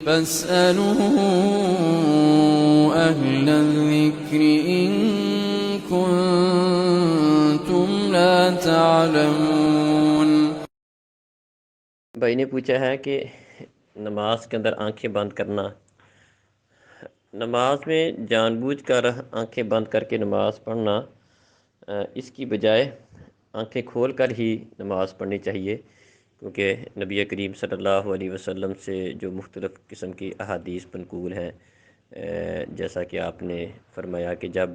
فاسألوا أهل الذكر إن كنتم لا تعلمون۔ بھائی نے پوچھا ہے کہ نماز کے اندر آنکھیں بند کرنا، نماز میں جان بوجھ کر آنکھیں بند کر کے نماز پڑھنا، اس کی بجائے آنکھیں کھول کر ہی نماز پڑھنی چاہیے، کیونکہ نبی کریم صلی اللہ علیہ وسلم سے جو مختلف قسم کی احادیث منقول ہیں، جیسا کہ آپ نے فرمایا کہ جب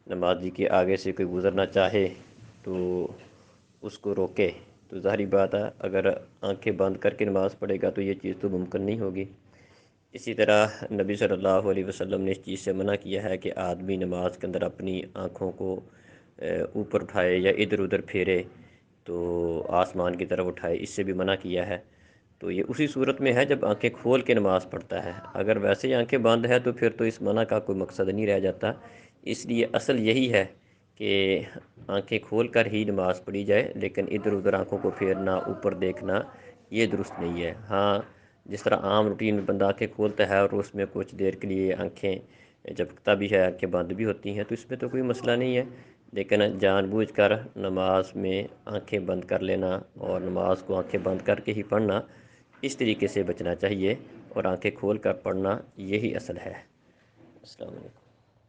نمازی کے آگے سے کوئی گزرنا چاہے تو اس کو روکے، تو ظاہری بات ہے اگر آنکھیں بند کر کے نماز پڑھے گا تو یہ چیز تو ممکن نہیں ہوگی۔ اسی طرح نبی صلی اللہ علیہ وسلم نے اس چیز سے منع کیا ہے کہ آدمی نماز کے اندر اپنی آنکھوں کو اوپر اٹھائے یا ادھر ادھر پھیرے، تو آسمان کی طرف اٹھائے، اس سے بھی منع کیا ہے۔ تو یہ اسی صورت میں ہے جب آنکھیں کھول کے نماز پڑھتا ہے، اگر ویسے ہی آنکھیں بند ہے تو پھر تو اس منع کا کوئی مقصد نہیں رہ جاتا۔ اس لیے اصل یہی ہے کہ آنکھیں کھول کر ہی نماز پڑھی جائے، لیکن ادھر ادھر آنکھوں کو پھیرنا، اوپر دیکھنا، یہ درست نہیں ہے۔ ہاں، جس طرح عام روٹین میں بندہ آنکھیں کھولتا ہے اور اس میں کچھ دیر کے لیے آنکھیں جھپکتا بھی ہے، آنکھیں بند بھی ہوتی ہیں، تو اس میں تو کوئی مسئلہ نہیں ہے، لیکن جان بوجھ کر نماز میں آنکھیں بند کر لینا اور نماز کو آنکھیں بند کر کے ہی پڑھنا، اس طریقے سے بچنا چاہیے، اور آنکھیں کھول کر پڑھنا یہی اصل ہے۔ السلام علیکم۔